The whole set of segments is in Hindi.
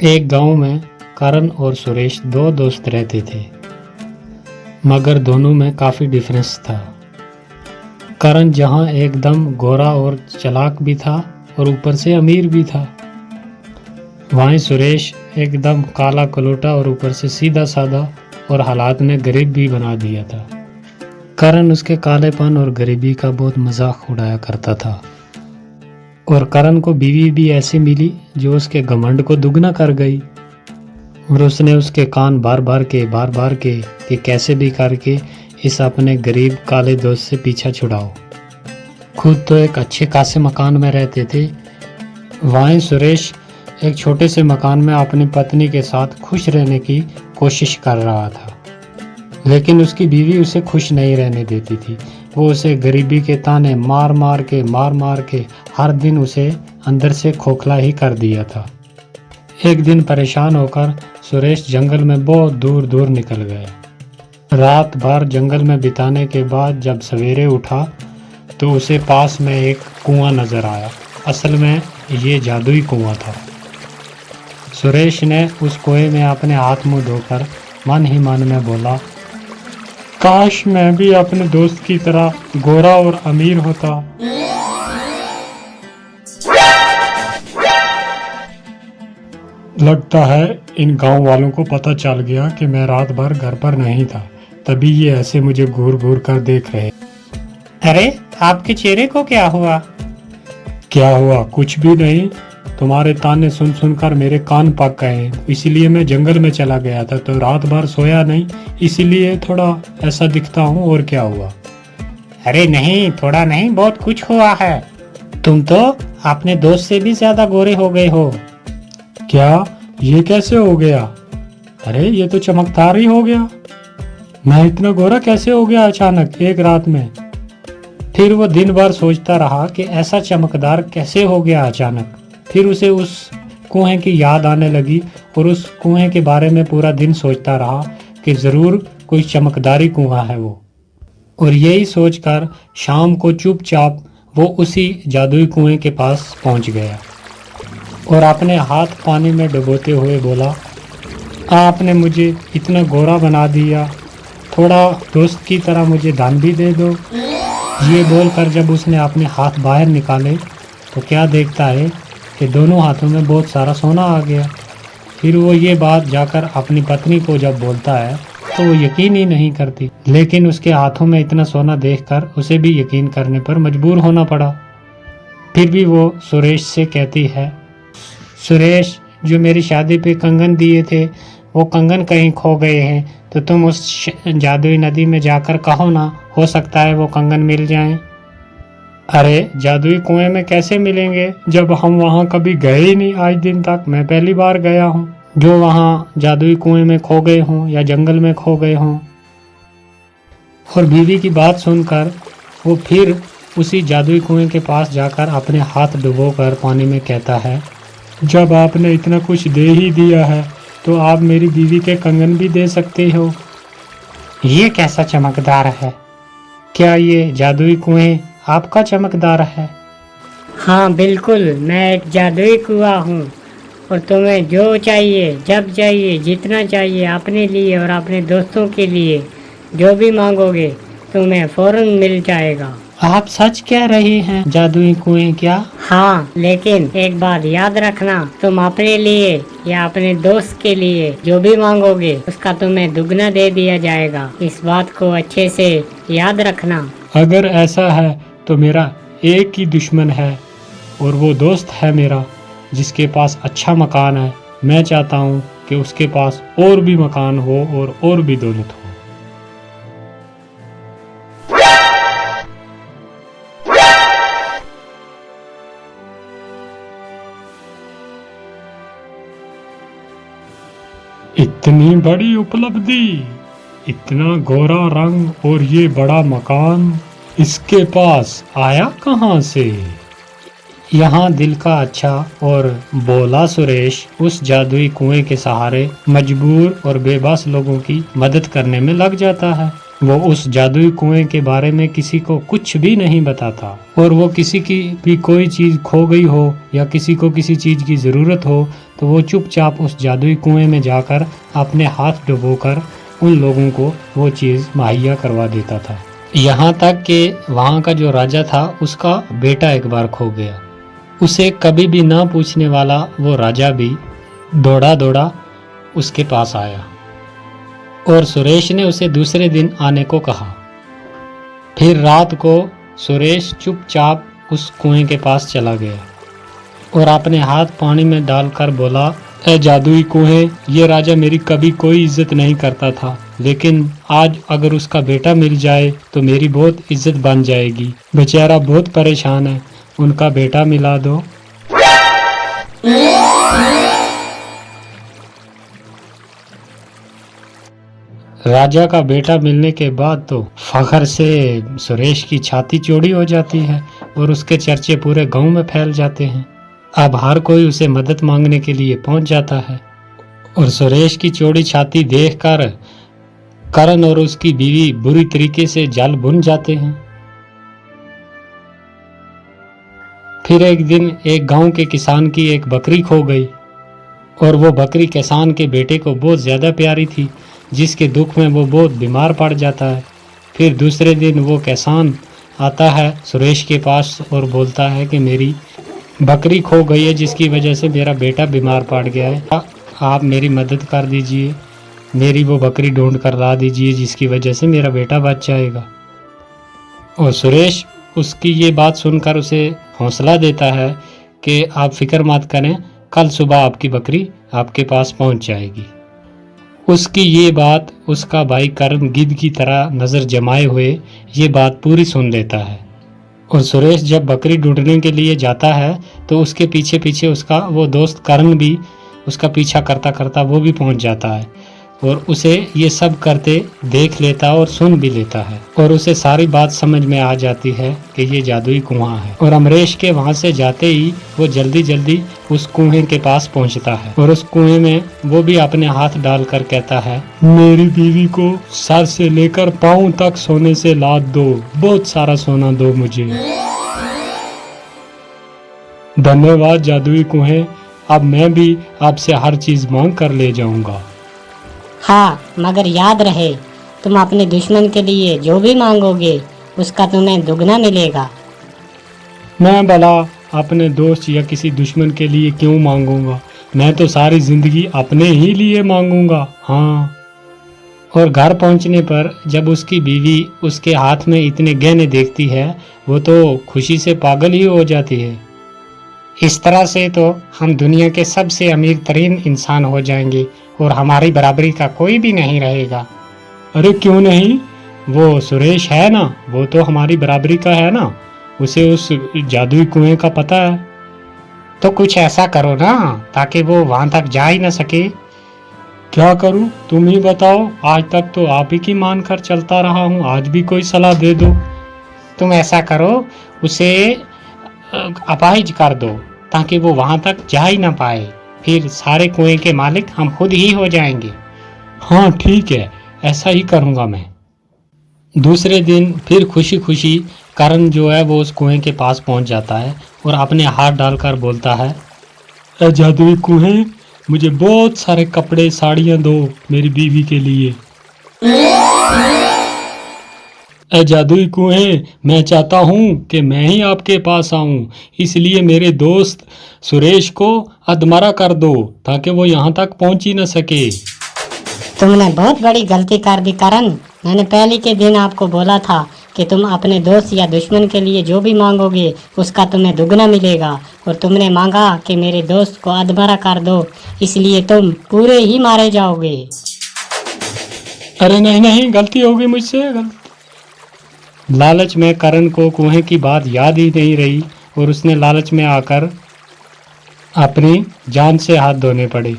एक गांव में करण और सुरेश दो दोस्त रहते थे, मगर दोनों में काफ़ी डिफरेंस था। करण जहां एकदम गोरा और चालाक भी था और ऊपर से अमीर भी था, वहीं सुरेश एकदम काला कलोटा और ऊपर से सीधा साधा और हालात में गरीब भी बना दिया था। करण उसके कालेपन और गरीबी का बहुत मजाक उड़ाया करता था और करण को बीवी भी ऐसी मिली जो उसके घमंड को दुगना कर गई और उसने उसके कान बार बार के कि कैसे भी करके इस अपने गरीब काले दोस्त से पीछा छुड़ाओ। खुद तो एक अच्छे खासे मकान में रहते थे, वहीं सुरेश एक छोटे से मकान में अपनी पत्नी के साथ खुश रहने की कोशिश कर रहा था, लेकिन उसकी बीवी उसे खुश नहीं रहने देती थी। वो उसे गरीबी के ताने मार मार के हर दिन उसे अंदर से खोखला ही कर दिया था। एक दिन परेशान होकर सुरेश जंगल में बहुत दूर दूर निकल गया। रात भर जंगल में बिताने के बाद जब सवेरे उठा तो उसे पास में एक कुआं नजर आया। असल में ये जादुई कुआं था। सुरेश ने उस कुएं में अपने हाथ मुंह धोकर मन ही मन में बोला, काश मैं भी अपने दोस्त की तरह गोरा और अमीर होता। लगता है इन गांव वालों को पता चल गया कि मैं रात भर घर पर नहीं था, तभी ये ऐसे मुझे घूर घूर कर देख रहे। अरे आपके चेहरे को क्या हुआ? क्या हुआ? कुछ भी नहीं। तुम्हारे ताने सुन सुनकर मेरे कान पक गए, इसीलिए मैं जंगल में चला गया था, तो रात भर सोया नहीं, इसीलिए थोड़ा ऐसा दिखता हूँ। और क्या हुआ? अरे नहीं, थोड़ा नहीं, बहुत कुछ हुआ है। तुम तो अपने दोस्त से भी ज्यादा गोरे हो गए हो। क्या? ये कैसे हो गया? अरे ये तो चमकदार ही हो गया। मैं इतना गोरा कैसे हो गया अचानक एक रात में? फिर वो दिन भर सोचता रहा कि ऐसा चमकदार कैसे हो गया अचानक। फिर उसे उस कुएं की याद आने लगी और उस कुएं के बारे में पूरा दिन सोचता रहा कि जरूर कोई चमकदारी कुआं है वो। और यही सोचकर शाम को चुपचाप वो उसी जादुई कुएं के पास पहुंच गया और अपने हाथ पानी में डुबोते हुए बोला, आपने मुझे इतना गोरा बना दिया, थोड़ा दोस्त की तरह मुझे दान भी दे दो। ये बोलकर जब उसने अपने हाथ बाहर निकाले तो क्या देखता है कि दोनों हाथों में बहुत सारा सोना आ गया। फिर वो ये बात जाकर अपनी पत्नी को जब बोलता है तो वो यकीन ही नहीं करती, लेकिन उसके हाथों में इतना सोना देखकर उसे भी यकीन करने पर मजबूर होना पड़ा। फिर भी वो सुरेश से कहती है, सुरेश, जो मेरी शादी पे कंगन दिए थे वो कंगन कहीं खो गए हैं, तो तुम उस जादुई नदी में जाकर कहो ना, हो सकता है वो कंगन मिल जाएं। अरे जादुई कुएं में कैसे मिलेंगे जब हम वहां कभी गए ही नहीं आज दिन तक। मैं पहली बार गया हूँ जो वहां जादुई कुएं में खो गए हों या जंगल में खो गए हों। और बीवी की बात सुनकर वो फिर उसी जादुई कुएं के पास जाकर अपने हाथ डुबोकर पानी में कहता है, जब आपने इतना कुछ दे ही दिया है तो आप मेरी बीवी के कंगन भी दे सकते हो। ये कैसा चमकदार है? क्या ये जादुई कुएं आपका चमकदार है? हाँ बिल्कुल, मैं एक जादुई कुआं हूँ और तुम्हें जो चाहिए, जब चाहिए, जितना चाहिए, अपने लिए और अपने दोस्तों के लिए जो भी मांगोगे तुम्हें फौरन मिल जाएगा। आप सच कह रहे हैं? जादुई कुएं क्या? हाँ, लेकिन एक बात याद रखना, तुम अपने लिए या अपने दोस्त के लिए जो भी मांगोगे उसका तुम्हें दुगना दे दिया जाएगा। इस बात को अच्छे से याद रखना। अगर ऐसा है तो मेरा एक ही दुश्मन है और वो दोस्त है मेरा जिसके पास अच्छा मकान है। मैं चाहता हूँ कि उसके पास और भी मकान हो और भी दौलत हो। इतनी बड़ी उपलब्धि, इतना गोरा रंग और ये बड़ा मकान इसके पास आया कहाँ से? यहाँ दिल का अच्छा और बोला सुरेश उस जादुई कुएं के सहारे मजबूर और बेबस लोगों की मदद करने में लग जाता है। वो उस जादुई कुएं के बारे में किसी को कुछ भी नहीं बताता, और वो किसी की भी कोई चीज़ खो गई हो या किसी को किसी चीज़ की ज़रूरत हो तो वो चुपचाप उस जादुई कुएं में जाकर अपने हाथ डुबोकर उन लोगों को वो चीज़ मुहैया करवा देता था। यहाँ तक कि वहाँ का जो राजा था उसका बेटा एक बार खो गया। उसे कभी भी ना पूछने वाला वो राजा भी दौड़ा दौड़ा उसके पास आया और सुरेश ने उसे दूसरे दिन आने को कहा। फिर रात को सुरेश चुपचाप उस कुएं के पास चला गया और अपने हाथ पानी में डालकर बोला, ए जादुई कुएं, ये राजा मेरी कभी कोई इज्जत नहीं करता था, लेकिन आज अगर उसका बेटा मिल जाए तो मेरी बहुत इज्जत बन जाएगी। बेचारा बहुत परेशान है, उनका बेटा मिला दो। राजा का बेटा मिलने के बाद तो फखर से सुरेश की छाती चौड़ी हो जाती है और उसके चर्चे पूरे गांव में फैल जाते हैं। अब हर कोई उसे मदद मांगने के लिए पहुंच जाता है और सुरेश की चौड़ी छाती देखकर करण और उसकी बीवी बुरी तरीके से जल भुन जाते हैं। फिर एक दिन एक गांव के किसान की एक बकरी खो गई और वो बकरी किसान के बेटे को बहुत ज़्यादा प्यारी थी, जिसके दुख में वो बहुत बीमार पड़ जाता है। फिर दूसरे दिन वो किसान आता है सुरेश के पास और बोलता है कि मेरी बकरी खो गई है, जिसकी वजह से मेरा बेटा बीमार पड़ गया है, आप मेरी मदद कर दीजिए, मेरी वो बकरी ढूंढ कर ला दीजिए जिसकी वजह से मेरा बेटा बच जाएगा। और सुरेश उसकी ये बात सुनकर उसे हौसला देता है कि आप फिक्र मत करें, कल सुबह आपकी बकरी आपके पास पहुंच जाएगी। उसकी ये बात उसका भाई करण गिद्ध की तरह नज़र जमाए हुए ये बात पूरी सुन लेता है और सुरेश जब बकरी ढूंढने के लिए जाता है तो उसके पीछे पीछे उसका वो दोस्त करण भी उसका पीछा करता करता वो भी पहुंच जाता है और उसे ये सब करते देख लेता और सुन भी लेता है और उसे सारी बात समझ में आ जाती है कि ये जादुई कुआं है। और अमरीश के वहां से जाते ही वो जल्दी जल्दी उस कुएं के पास पहुंचता है और उस कुएं में वो भी अपने हाथ डालकर कहता है, मेरी बीवी को सर से लेकर पाँव तक सोने से लाद दो, बहुत सारा सोना दो मुझे। धन्यवाद जादुई कुएं, अब मैं भी आपसे हर चीज मांग कर ले जाऊंगा। हाँ, मगर याद रहे, तुम अपने दुश्मन के लिए जो भी मांगोगे उसका तुम्हें दुगना मिलेगा। मैं भला अपने दोस्त या किसी दुश्मन के लिए क्यों मांगूंगा, मैं तो सारी जिंदगी अपने ही लिए मांगूंगा। हाँ। और घर पहुंचने पर जब उसकी बीवी उसके हाथ में इतने गहने देखती है वो तो खुशी से पागल ही हो जाती है। इस तरह से तो हम दुनिया के सबसे अमीर तरीन इंसान हो जाएंगे और हमारी बराबरी का कोई भी नहीं रहेगा। अरे क्यों नहीं, वो सुरेश है ना, वो तो हमारी बराबरी का है ना, उसे उस जादुई कुएं का पता है। तो कुछ ऐसा करो ना ताकि वो वहां तक जा ही ना सके। क्या करूं, तुम ही बताओ, आज तक तो आप ही की मान कर चलता रहा हूं, आज भी कोई सलाह दे दो। तुम ऐसा करो, उसे अपाहिज कर दो ताकि वो वहां तक जा ही ना पाए, फिर सारे कुएं के मालिक हम खुद ही हो जाएंगे। हाँ ठीक है, ऐसा ही करूँगा मैं। दूसरे दिन फिर खुशी खुशी करण जो है वो उस कुएं के पास पहुंच जाता है और अपने हाथ डालकर बोलता है, ए जादुई कुएं, मुझे बहुत सारे कपड़े साड़ियाँ दो मेरी बीवी के लिए। ए जादुई कुएं, मैं चाहता हूँ कि मैं ही आपके पास आऊँ, इसलिए मेरे दोस्त सुरेश को अधमरा कर दो ताकि वो यहाँ तक पहुँच ही न सके। तुमने बहुत बड़ी गलती कर दी करण। मैंने पहले के दिन आपको बोला था कि तुम अपने दोस्त या दुश्मन के लिए जो भी मांगोगे उसका तुम्हें दुगना मिलेगा, और तुमने मांगा कि मेरे दोस्त को अधमरा कर दो, इसलिए तुम पूरे ही मारे जाओगे। अरे नहीं नहीं, गलती हो गई मुझसे, लालच में करण को कुएं की बात याद ही नहीं रही और उसने लालच में आकर अपनी जान से हाथ धोने पड़े।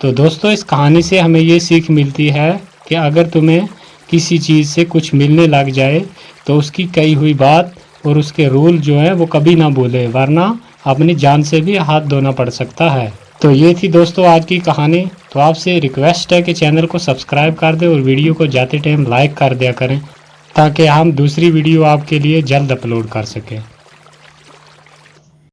तो दोस्तों, इस कहानी से हमें ये सीख मिलती है कि अगर तुम्हें किसी चीज़ से कुछ मिलने लग जाए तो उसकी कही हुई बात और उसके रूल जो है वो कभी ना भूले, वरना अपनी जान से भी हाथ धोना पड़ सकता है। तो ये थी दोस्तों आज की कहानी। तो आपसे रिक्वेस्ट है कि चैनल को सब्सक्राइब कर दें और वीडियो को जाते टाइम लाइक कर दिया करें ताकि हम दूसरी वीडियो आपके लिए जल्द अपलोड कर सकें।